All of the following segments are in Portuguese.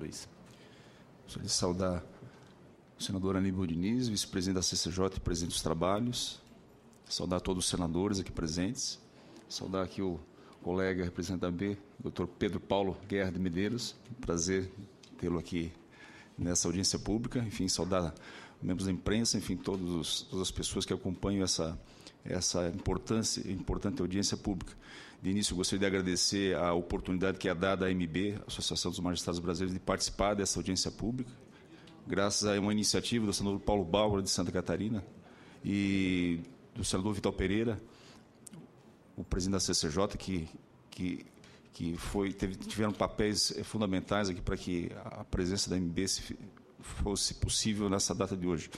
Luiz. Gostaria de saudar o senador Aníbal Diniz, vice-presidente da CCJ e presidente dos trabalhos, saudar todos os senadores aqui presentes, saudar aqui o colega representante da B, Dr. Pedro Paulo Guerra de Medeiros, prazer tê-lo aqui nessa audiência pública, enfim, saudar membros da imprensa, enfim, todas as pessoas que acompanham essa importante audiência pública. De início, eu gostaria de agradecer a oportunidade que é dada à AMB, Associação dos Magistrados Brasileiros, de participar dessa audiência pública, graças a uma iniciativa do senador Paulo Bárbara, de Santa Catarina, e do senador Vital Pereira, o presidente da CCJ, que tiveram papéis fundamentais aqui para que a presença da AMB fosse possível nessa data de hoje.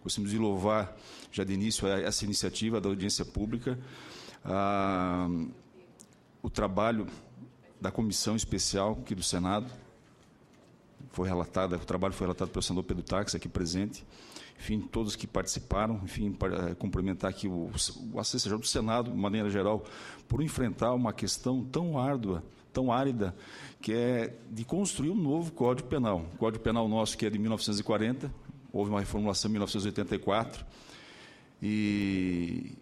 Gostaríamos de louvar, já de início, essa iniciativa da audiência pública, o trabalho da comissão especial aqui do Senado, o trabalho foi relatado pelo senador Pedro Taques, aqui presente, enfim, todos que participaram, enfim, para cumprimentar aqui a CCJ do Senado, de maneira geral, por enfrentar uma questão tão árdua, tão árida, que é de construir um novo Código Penal. O Código Penal nosso, que é de 1940, houve uma reformulação em 1984, e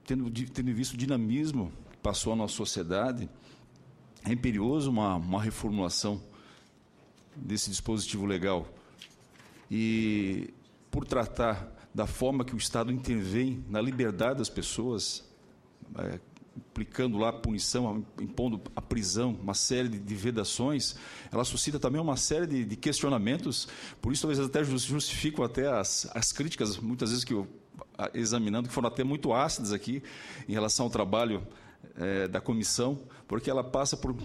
tendo visto o dinamismo que passou a nossa sociedade, é imperioso uma reformulação desse dispositivo legal. E, por tratar da forma que o Estado intervém na liberdade das pessoas, aplicando lá a punição, impondo a prisão, uma série de vedações, ela suscita também uma série de questionamentos, por isso talvez até justificam até as críticas, muitas vezes que eu examinando, que foram até muito ácidas aqui, em relação ao trabalho da comissão, porque ela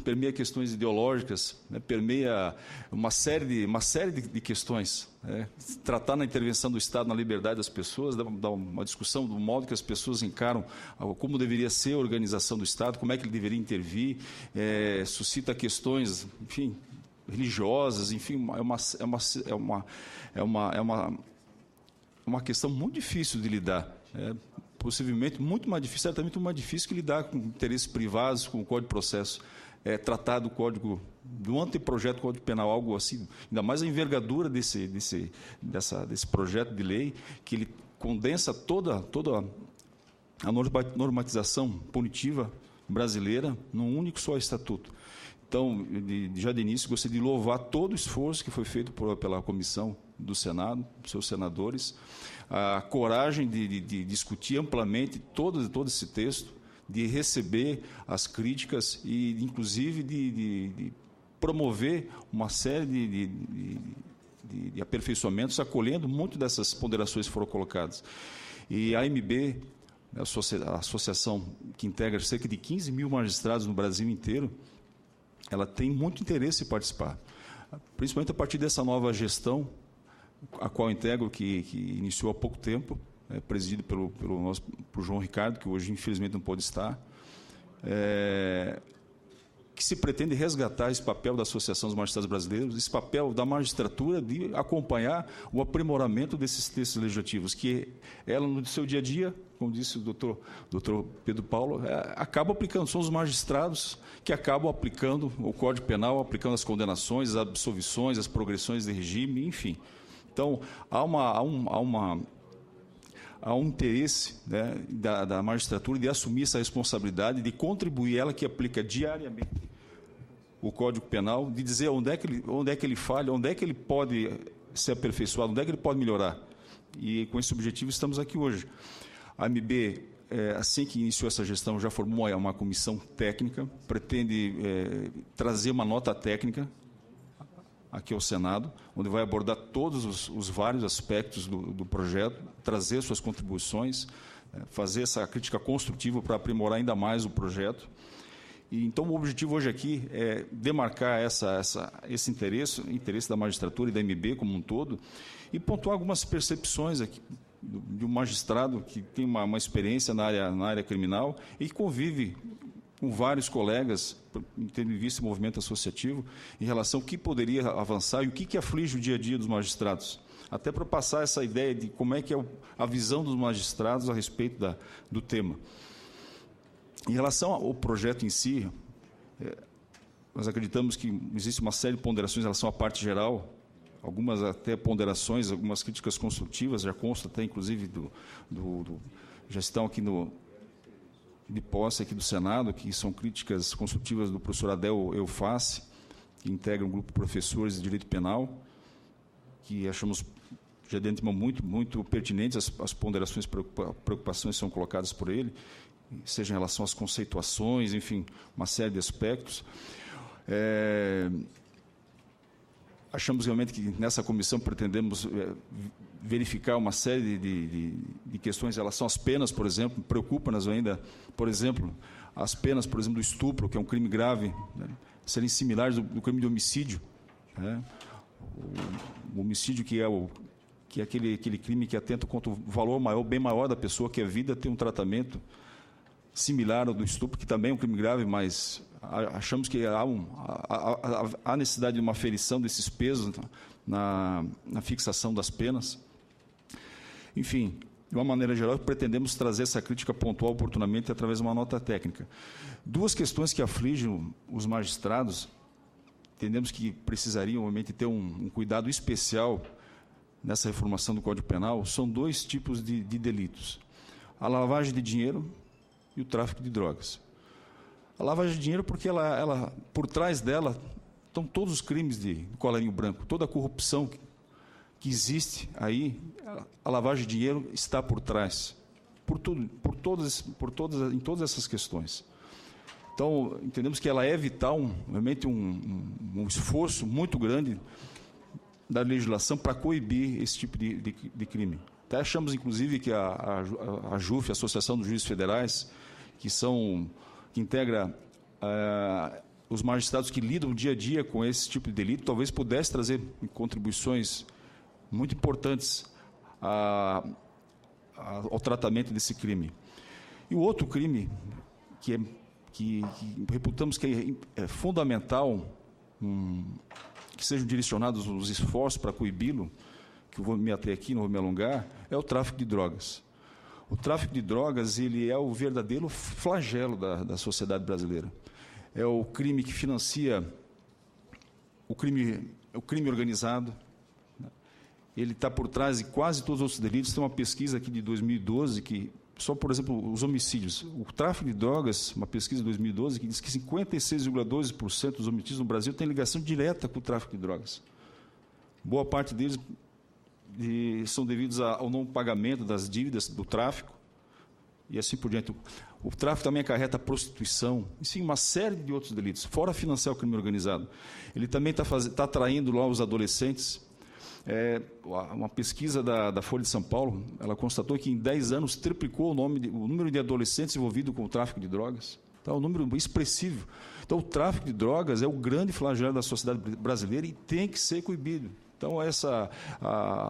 permeia questões ideológicas, né, permeia uma série de questões, tratar na intervenção do Estado na liberdade das pessoas, dar uma discussão do modo que as pessoas encaram como deveria ser a organização do Estado, como é que ele deveria intervir, suscita questões, enfim, religiosas, enfim, é uma questão muito difícil de lidar, possivelmente muito mais difícil, certamente muito mais difícil que lidar com interesses privados, com o Código de Processo, tratar do Código, do anteprojeto do Código Penal, algo assim, ainda mais a envergadura desse projeto de lei, que ele condensa toda a normatização punitiva brasileira num único só estatuto. Então, já de início, gostaria de louvar todo o esforço que foi feito pela comissão do Senado, seus senadores, a coragem de discutir amplamente todo esse texto, de receber as críticas e, inclusive, de promover uma série de aperfeiçoamentos, acolhendo muito dessas ponderações que foram colocadas. E a AMB, a associação que integra cerca de 15 mil magistrados no Brasil inteiro, ela tem muito interesse em participar, principalmente a partir dessa nova gestão, a qual integro, que iniciou há pouco tempo, presidido pelo João Ricardo, que hoje, infelizmente, não pode estar, que se pretende resgatar esse papel da Associação dos Magistrados Brasileiros, esse papel da magistratura de acompanhar o aprimoramento desses textos legislativos, que ela, no seu dia a dia, como disse o doutor Pedro Paulo, acaba aplicando, são os magistrados que acabam aplicando o Código Penal, aplicando as condenações, as absolvições, as progressões de regime, enfim. Então, há um interesse, né, da magistratura de assumir essa responsabilidade, de contribuir, ela que aplica diariamente o Código Penal, de dizer onde é que ele falha, onde é que ele pode ser aperfeiçoado, onde é que ele pode melhorar. E, com esse objetivo, estamos aqui hoje. A AMB, assim que iniciou essa gestão, já formou uma comissão técnica, pretende trazer uma nota técnica aqui ao Senado, onde vai abordar todos os vários aspectos do projeto, trazer suas contribuições, fazer essa crítica construtiva para aprimorar ainda mais o projeto. E, então, o objetivo hoje aqui é demarcar esse interesse da magistratura e da AMB como um todo, e pontuar algumas percepções aqui de um magistrado que tem uma experiência na área criminal e que convive com vários colegas, tendo em vista o movimento associativo, em relação ao que poderia avançar e o que aflige o dia a dia dos magistrados. Até para passar essa ideia de como é que é a visão dos magistrados a respeito do tema. Em relação ao projeto em si, nós acreditamos que existe uma série de ponderações em relação à parte geral, algumas até ponderações, algumas críticas construtivas, já consta até, inclusive, já estão aqui de posse aqui do Senado, que são críticas construtivas do professor Adel Eufácio, que integra um grupo de professores de direito penal, que achamos já de antemão muito pertinentes as ponderações, preocupações que são colocadas por ele, seja em relação às conceituações, enfim, uma série de aspectos. Achamos realmente que nessa comissão pretendemos verificar uma série de questões em relação às penas, por exemplo, preocupa-nos ainda, por exemplo, as penas, por exemplo, do estupro, que é um crime grave, né, serem similares do crime de homicídio, né? O homicídio que é aquele crime que atenta contra o valor maior, bem maior da pessoa, que é a vida, tem um tratamento similar ao do estupro, que também é um crime grave, mas achamos que há necessidade de uma aferição desses pesos na fixação das penas. Enfim, de uma maneira geral, pretendemos trazer essa crítica pontual oportunamente através de uma nota técnica. Duas questões que afligem os magistrados, entendemos que precisariam, obviamente, ter um cuidado especial nessa reformulação do Código Penal, são dois tipos de delitos: a lavagem de dinheiro e o tráfico de drogas. A lavagem de dinheiro porque ela por trás dela estão todos os crimes de colarinho branco, toda a corrupção que existe aí, a lavagem de dinheiro está por trás, em todas essas questões. Então, entendemos que ela é vital, realmente um esforço muito grande da legislação para coibir esse tipo de crime. Até achamos, inclusive, que a JUF, a Associação dos Juízes Federais, que integra os magistrados que lidam dia a dia com esse tipo de delito, talvez pudesse trazer contribuições muito importantes ao tratamento desse crime. E o outro crime que reputamos que é fundamental que sejam direcionados os esforços para coibi-lo, que eu vou me ater aqui, não vou me alongar, é o tráfico de drogas. O tráfico de drogas, ele é o verdadeiro flagelo da sociedade brasileira. É o crime que financia o crime organizado. Ele está por trás de quase todos os outros delitos. Tem uma pesquisa aqui de 2012 que, só, por exemplo, os homicídios. O tráfico de drogas, uma pesquisa de 2012, que diz que 56,12% dos homicídios no Brasil tem ligação direta com o tráfico de drogas. Boa parte deles são devidos ao não pagamento das dívidas do tráfico e assim por diante. O tráfico também acarreta a prostituição, e sim, uma série de outros delitos, fora financiar o crime organizado. Ele também está atraindo lá os adolescentes. Uma pesquisa da Folha de São Paulo, ela constatou que em 10 anos triplicou o número de adolescentes envolvidos com o tráfico de drogas. Então, um número expressivo. Então, o tráfico de drogas é o grande flagelo da sociedade brasileira e tem que ser coibido. Então,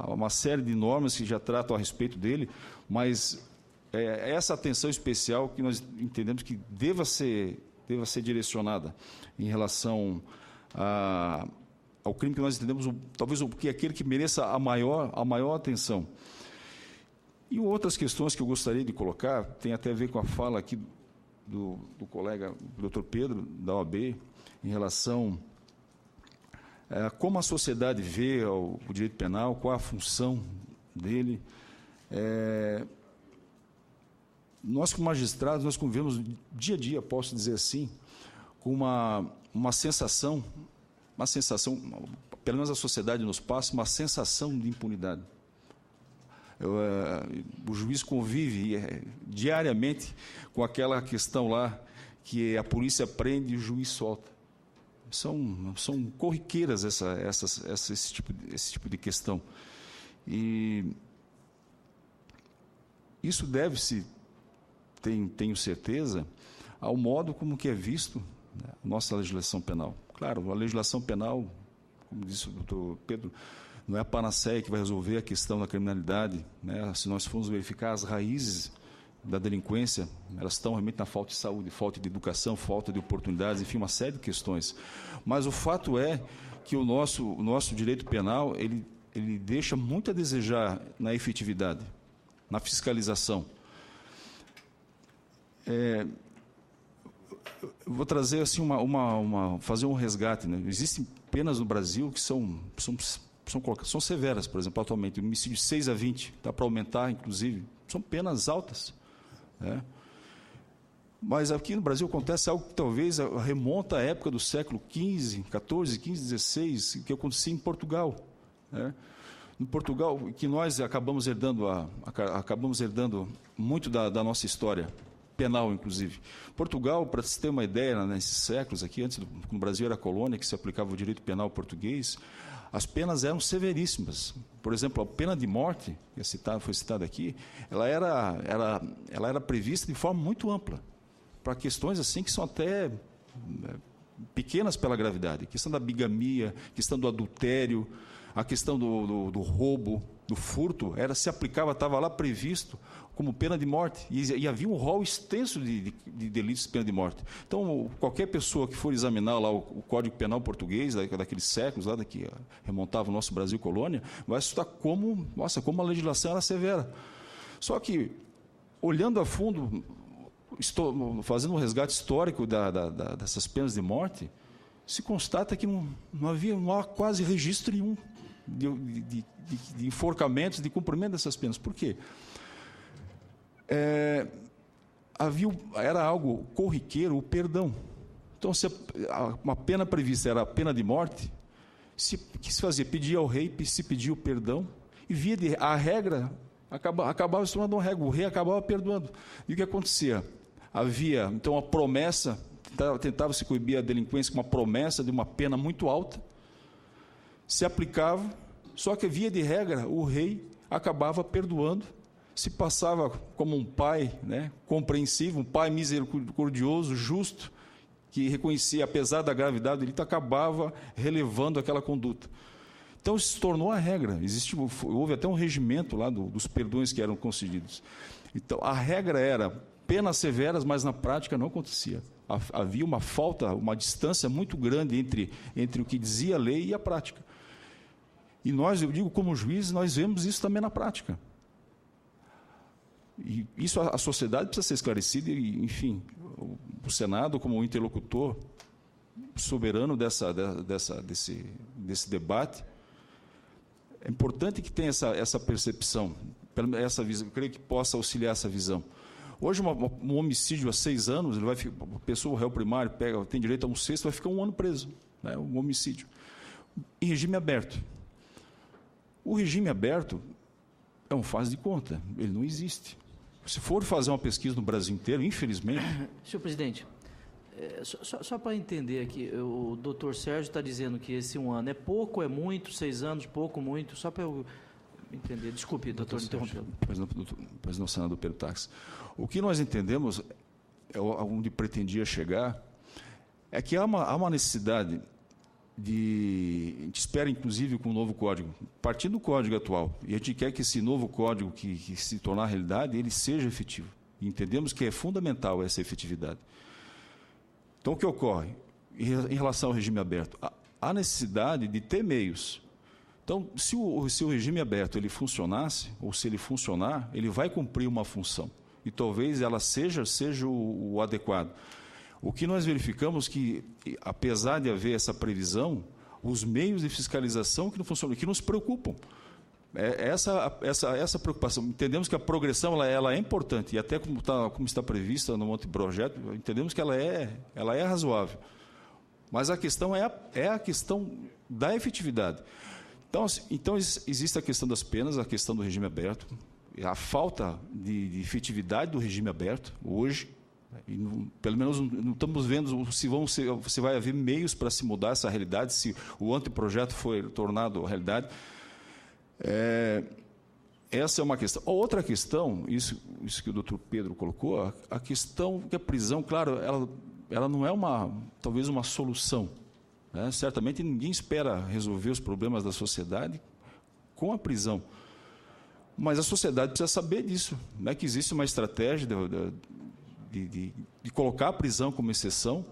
uma série de normas que já tratam a respeito dele, mas essa atenção especial que nós entendemos que deva ser direcionada em relação ao crime que nós entendemos, talvez aquele que mereça a maior atenção. E outras questões que eu gostaria de colocar, tem até a ver com a fala aqui do colega Dr. Pedro, da OAB, em relação como a sociedade vê o direito penal, qual a função dele. Nós, como magistrados, nós convivemos dia a dia, posso dizer assim, com uma sensação, pelo menos a sociedade nos passa, uma sensação de impunidade. O juiz convive diariamente com aquela questão lá que a polícia prende e o juiz solta. São corriqueiras esse tipo de questão. E isso deve-se, tenho certeza, ao modo como que é visto, né, a nossa legislação penal. Claro, a legislação penal, como disse o doutor Pedro, não é a panaceia que vai resolver a questão da criminalidade, né? Se nós formos verificar as raízes da delinquência, elas estão realmente na falta de saúde, falta de educação, falta de oportunidades, enfim, uma série de questões. Mas o fato é que o nosso direito penal, ele deixa muito a desejar na efetividade, na fiscalização. Eu vou trazer assim fazer um resgate, né? Existem penas no Brasil que são severas, por exemplo, atualmente, o homicídio de 6 a 20, dá para aumentar, inclusive, são penas altas, né? Mas aqui no Brasil acontece algo que talvez remonta à época do século XV, XIV, XVI, que acontecia em Portugal, né? Em Portugal, que nós acabamos herdando muito da nossa história penal, inclusive. Portugal, para se ter uma ideia, nesses séculos aqui, antes quando o Brasil era colônia, que se aplicava o direito penal português, as penas eram severíssimas. Por exemplo, a pena de morte, que foi citada aqui, ela era prevista de forma muito ampla, para questões assim que são até pequenas pela gravidade. A questão da bigamia, a questão do adultério, a questão do roubo, do furto, se aplicava, estava lá previsto como pena de morte, e havia um rol extenso de delitos de pena de morte. Então, qualquer pessoa que for examinar lá o Código Penal português, daqueles séculos, lá que remontava o nosso Brasil colônia, vai assustar como a legislação era severa. Só que, olhando a fundo, fazendo um resgate histórico dessas penas de morte, se constata que não há quase registro nenhum de enforcamentos, de cumprimento dessas penas. Por quê? Era algo corriqueiro o perdão. Então, se uma pena prevista era a pena de morte, o que se fazia? Pedia ao rei, se pedia o perdão, e a regra acabava se tornando uma regra, o rei acabava perdoando. E o que acontecia? Havia, então, a promessa, tentava-se coibir a delinquência com uma promessa de uma pena muito alta, se aplicava, só que, via de regra, o rei acabava perdoando, se passava como um pai, né, compreensivo, um pai misericordioso, justo, que reconhecia, apesar da gravidade do delito, acabava relevando aquela conduta. Então, isso se tornou a regra. Houve até um regimento lá dos perdões que eram concedidos. Então, a regra era penas severas, mas na prática não acontecia. Havia uma falta, uma distância muito grande entre o que dizia a lei e a prática. E nós, eu digo como juízes, nós vemos isso também na prática. E isso a sociedade precisa ser esclarecida e, enfim, o Senado, como interlocutor soberano desse debate, é importante que tenha essa percepção, essa visão, eu creio que possa auxiliar essa visão. Hoje, um homicídio há 6 anos, a pessoa, o réu primário, tem direito a um sexto, vai ficar 1 ano preso, né, um homicídio. Em regime aberto. O regime aberto é um faz de conta, ele não existe. Se for fazer uma pesquisa no Brasil inteiro, infelizmente... Senhor presidente, só para entender aqui, o doutor Sérgio está dizendo que esse 1 ano é pouco, é muito, 6 anos, pouco, muito, só para eu entender. Desculpe, doutor, interrompê-lo. Pois não, senador Pedro Tax. O que nós entendemos, onde pretendia chegar, é que há uma necessidade a gente espera, inclusive, com o novo código, partindo do código atual, e a gente quer que esse novo código, que se tornar realidade, ele seja efetivo. E entendemos que é fundamental essa efetividade. Então, o que ocorre? Em relação ao regime aberto, há necessidade de ter meios. Então, se o regime aberto ele funcionasse, ou se ele funcionar, ele vai cumprir uma função. E talvez ela seja o adequado. O que nós verificamos que, apesar de haver essa previsão, os meios de fiscalização que não funcionam, que nos preocupam. Essa preocupação. Entendemos que a progressão ela é importante, e até como está prevista no anteprojeto, entendemos que ela é razoável. Mas a questão é a questão da efetividade. Então, existe a questão das penas, a questão do regime aberto, a falta de efetividade do regime aberto hoje. E pelo menos não estamos vendo se vai haver meios para se mudar essa realidade, se o anteprojeto for tornado realidade. Essa é uma questão. A outra questão, isso que o doutor Pedro colocou, a questão que a prisão, claro, ela não é talvez uma solução, né? Certamente ninguém espera resolver os problemas da sociedade com a prisão. Mas a sociedade precisa saber disso, né? Que existe uma estratégia de colocar a prisão como exceção,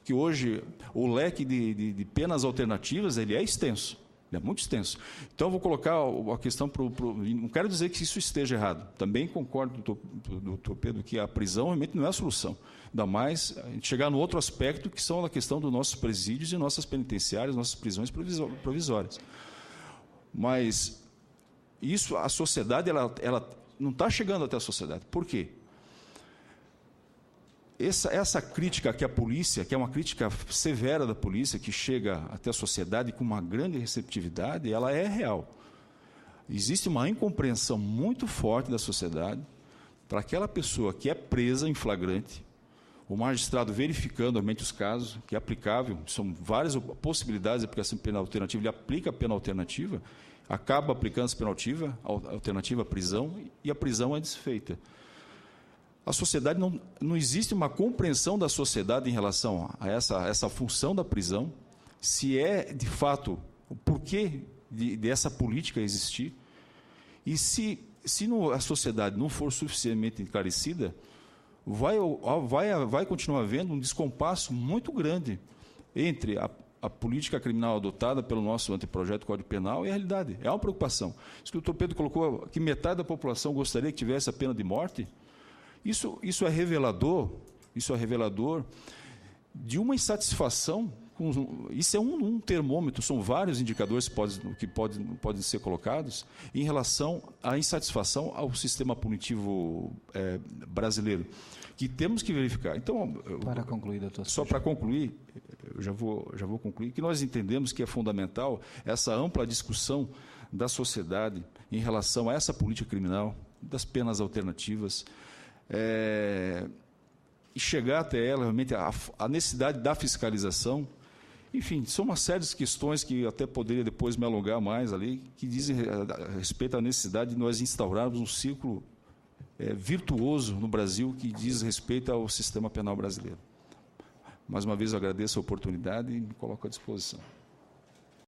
que hoje o leque de penas alternativas ele é extenso. Ele é muito extenso. Então, eu vou colocar a questão para não quero dizer que isso esteja errado. Também concordo com o doutor Pedro que a prisão realmente não é a solução. Ainda mais a gente chegar no outro aspecto, que são a questão dos nossos presídios e nossas penitenciárias, nossas prisões provisórias. Mas isso, a sociedade, ela não está chegando até a sociedade. Por quê? Essa crítica que a polícia, que é uma crítica severa da polícia, que chega até a sociedade com uma grande receptividade, ela é real. Existe uma incompreensão muito forte da sociedade para aquela pessoa que é presa em flagrante, o magistrado verificando realmente os casos, que é aplicável, são várias possibilidades de aplicação de pena alternativa, ele aplica a pena alternativa, acaba aplicando essa pena alternativa à prisão, e a prisão é desfeita. A sociedade não existe uma compreensão da sociedade em relação a essa função da prisão, se é, de fato, o porquê dessa política existir, e se a sociedade não for suficientemente esclarecida, vai continuar havendo um descompasso muito grande entre a política criminal adotada pelo nosso anteprojeto Código Penal e a realidade. É uma preocupação. Isso que o doutor Pedro colocou, que metade da população gostaria que tivesse a pena de morte. Isso é revelador de uma insatisfação. Isso é um termômetro, são vários indicadores que podem ser colocados em relação à insatisfação ao sistema punitivo brasileiro, que temos que verificar. Então, para concluir, doutor. Só para concluir, eu já vou concluir, que nós entendemos que é fundamental essa ampla discussão da sociedade em relação a essa política criminal, das penas alternativas, e chegar até ela, realmente, a necessidade da fiscalização. Enfim, são uma série de questões que até poderia depois me alongar mais ali, que dizem a respeito à necessidade de nós instaurarmos um ciclo virtuoso no Brasil que diz respeito ao sistema penal brasileiro. Mais uma vez, eu agradeço a oportunidade e me coloco à disposição.